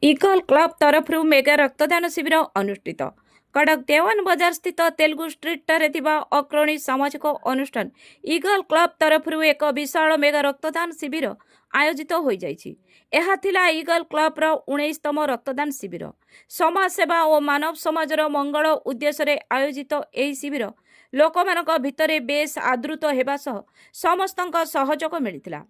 Eagle club तरफ mega रक्तदान शिविर अनुष्ठित कड़क देवान बजार स्थित तेलुगु स्ट्रीट अग्रणी सामाजिक अनुष्ठान इगल क्लब तरफ एक विशाल मेगा रक्तदान शिविर आयोजित हो इगल क्लब 19तम रक्तदान शिविर समाज सेवा और मानव समाजर मंगल उद्देश्य आयोजित यह शिविर लोक भितर बेस आदृत होगा समस्त सहयोग मिलता।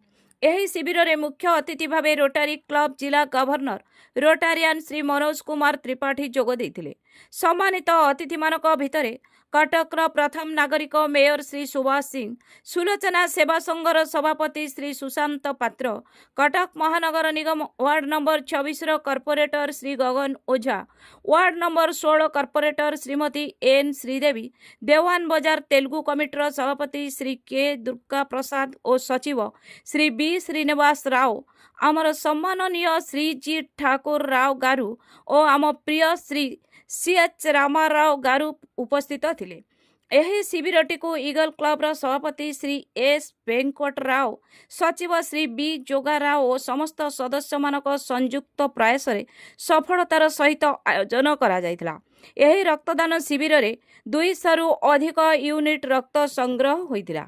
यही शिविर में मुख्य अतिथि भाव रोटारी क्लब जिला गवर्नर रोटारियान श्री मनोज कुमार त्रिपाठी जोग देइथिले। सम्मानित अतिथि मानक भितर कटकर प्रथम नागरिक मेयर श्री सुभाष सिंह, सुलोचना सेवा संघर सभापति श्री सुशांत पात्र, कटक महानगर निगम ward number 26 corporator Shri Gagan Ojha, ward number 16 corporator Shrimati N Sridevi, Dewan Bazar Telugu कमिटर सभापति श्री के दुर्गा प्रसाद और सचिव श्री बी श्रीनिवास राव, आमर सम्माननीय श्री जी ठाकुर राव गारू और आम प्रिय श्री सी.एच. रामाराव गारू उपस्थित थिले। यही शिविरटी को इगल क्लब सभापति श्री एस वेंकट राव, सचिव श्री बी जोगा राव और समस्त सदस्य मानक संयुक्त प्रयास सफलतार सहित आयोजन करा जायतिला। यही रक्तदान शिविर रे 200 रु अधिक यूनिट रक्त संग्रह होइतिला।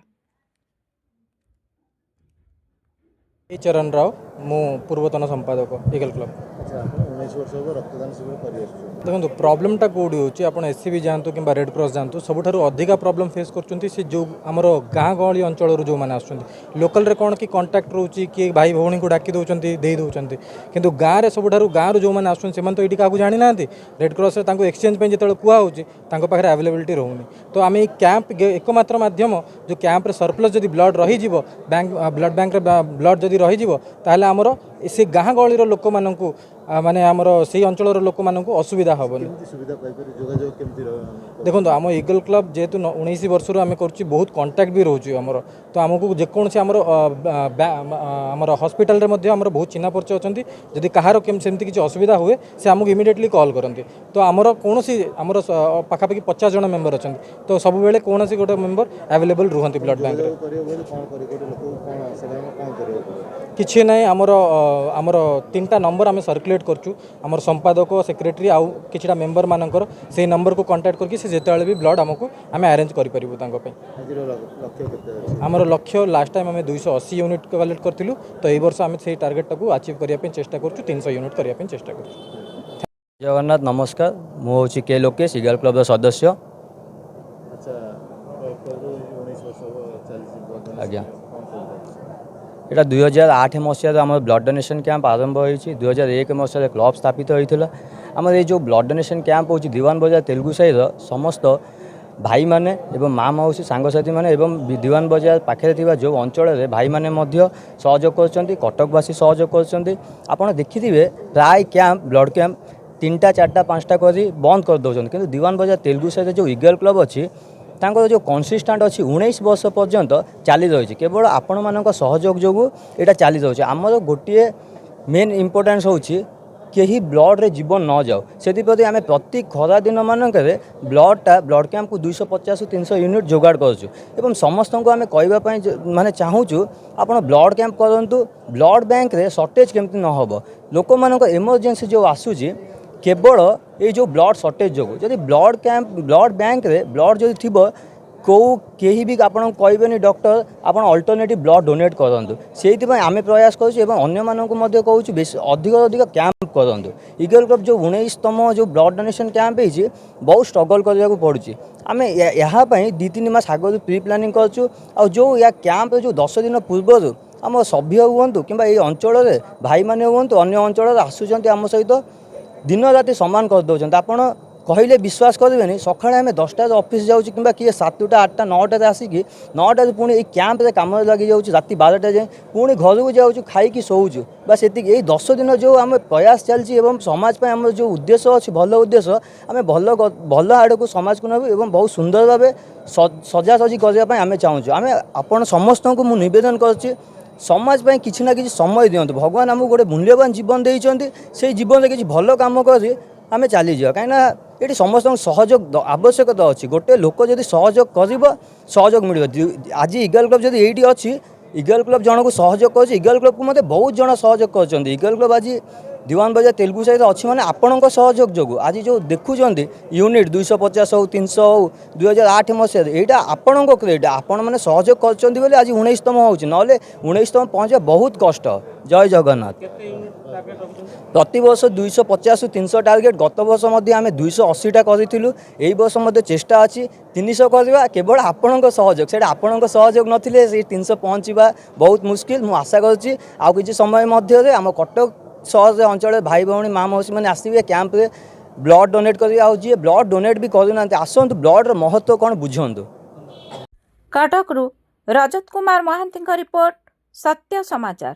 चरण राव मु पूर्वतन संपादक इगल क्लब। अच्छा, 19 वर्ष हो रक्तदान शिविर कर देखो प्रॉब्लमटा कौटी होची आपण एससीबी जातु कि रेड क्रॉस जातु सबुठारु अधिका प्रॉब्लम फेस करछुंती से जो आमर गाँ गहली अंचल जो मैंने आसुछंती लोकल रे कोन कि कांटेक्ट रोची कि भाई भौणी को डाकी दउछंती देई दउछंती किंतु गाँ रे सबुठारु गाँ रो जो मैंने आसुछन से तो एटी काकू जानि नांती रेड क्रॉस रे तांको एक्सचेंज पे जेतल कुआ होची तांको पाखरे अवेलेबिलिटी रहउनी। तो आमे कैंप एकमात्र माध्यम जो कैंप रे सरप्लस जदि ब्लड रही जिवो बैंक ब्लड बैंक रे ब्लड जदि रही जिवो ताहले हमर से गाँ गहली लोक माननकु माने आमर से अंचल लोक माननकु असुविधा हेबनी। देखो आम इगल क्लब जेहेतु 19 वर्ष आम कर बहुत कांटेक्ट भी रोचे आमर तो आमको जेकोसी आमर हॉस्पिटल रे आमर बहुत चिन्हा परिचय अच्छा जदि कहार सेमती किसी असुविधा हुए से आमको इमिडिएटली कॉल करते तो आमर कौन आमर पाखापाखि 50 जन मेंबर अच्छा तो सब बेले कौन गोटे मेंबर अवेलेबल रुहति ब्लड बैंक किसी ना आमर आमर 3टा नंबर आम सर्कुलेट करचु आमर संपादक सेक्रेटरी आउ किछटा मेंबर मानकर से नंबर को कांटेक्ट करके से जेतेबेले भी ब्लड आमको आम अरेंज करि परिबु तांको पे। आमर लक्ष्य लास्ट टाइम आम 280 यूनिट कलेक्ट करथिलु तो एई वर्ष आम से टार्गेट टाको अचीव करिया पे चेष्टा करचु 300 यूनिट करिया पे चेष्टा करचु। जगन्नाथ नमस्कार मु होची के लोकेश इगल क्लब सदस्य। आज्ञा एटा 2008 मसीह आम ब्लड डोनेशन कैंप आरंभ होती 2001 मसीह क्लब स्थापित होता आम ये जो ब्लड डोनेशन कैंप हो दीवान बजार तेलुगु साइर समस्त भाई माने एवं माँ मौसी सांगसाथी माने एवं दीवान बजार पाखे जो अंचल भाई माने सहयोग कर कटकवासी सहयोग कर देखिथे प्राय कैंप ब्लड कैंप 3टा 4टा 5टा कर बंद कर दौरान कि दीवान बजार तेलुगु साइड जो इगल क्लब अच्छी तांको जो कंसिस्टेंट अच्छी 19 वर्ष पर्यंत चली रही केवल आपण मान सहयोग जो यहाँ चली रही आमर गोटे मेन इम्पोर्टान्स होची कहीं ब्लड रे जीवन न जाओ से आम प्रति खरा दिन मानक ब्लड कैंप को 250 300 यूनिट जोगाड़ कर समस्त को आम कहवाई माने चाहूँ आप ब्लड कैंप करूँ ब्लड बैंक रे सर्टेज केमती न हो लोक मान इमरजेंसी जो आसूची केवल ये जो ब्लड सर्टेज जो जदि ब्लड कैंप ब्लड बैंक रे ब्लड जो थी कौ कहीं भी आपन कहबेनि डॉक्टर आपन अल्टरनेटिव ब्लड डोनेट करूँ से आम प्रयास करूँ कहूँ बेस अधिक अधिक कैंप करूँ। इगल क्लब जो 19तम जो ब्लड डोनेशन कैंप है बहुत स्ट्रगल करने को पड़ुଛି आम यहाँ 2-3 मास आगे प्री प्लानिंग करूँ आ जो या कैंप जो 10 दिन पूर्व आम सभ्य हूँ कि ये अंचल भाई मैंने हूँ अन्य अंचल आसुँच आम सहित दिन राति सामान कर दौरान आपड़ कहले विश्वास करेंगे सका आम 10टार ऑफिस जाऊँ कि किए 7टा 8टा 9टार आसिक 9टार पुणी ये कैंप कम लगी जाऊँ राति 12टा जाए पुणी घर को जाऊँ खाई शोचु बस ये 10 दिन जो आम प्रयास चलती समाज आम जो उद्देश्य अच्छी भल उद्देश्य आम भल आड़ को समाज को नबू और बहुत सुंदर भाव सजासजी करने आम चाहूँ आम आपण समस्त को मुझे नवेदन कर समाज पाई किसी ना किसी समय दिंतु भगवान आमको गोटे मूल्यवान जीवन देते से जीवन में किसी भल कम कर आम चली जा कहीं ये समस्त सहयोग आवश्यकता अच्छी गोटे लोक जब सहयोग कर सहयोग मिल आज इगल क्लब जब ये अच्छी इगल क्लब जन को सहयोग कर इगल क्लब को मत बहुत जन सहयोग कर इगल क्लब आज दिवान बजार तेलुगु साइड अच्छी मैंने आपण सहयोग जो आज जो देखुं यूनिट 250 हो 300 हो 2008 मसीह यहाँ आपण क्रेडिट आपण मैंने सहयोग कर आज 19तम हो 19तम पहुँचे बहुत कष्ट। जय जगन्नाथ। प्रति वर्ष 250 300 टार्गेट गत वर्ष आम 280टा करूँ यही वर्ष चेष्टा अच्छी 300 करवा केवल आपण सहयोग से आपण सहयोग नथिले 300 पहुँचवा बहुत मुस्किल। मुझे आशा करुँची आउ किसी समय मध्य आम कटक सहर अंचल भाई भौणी माँ मौसी मैंने आसवे कैंप रे ब्लड डोनेट कर जी ब्लड डोनेट भी करूना आसतु ब्लड महत्व कौन बुझंतु। कटकरू रजत कुमार महांती रिपोर्ट सत्य समाचार।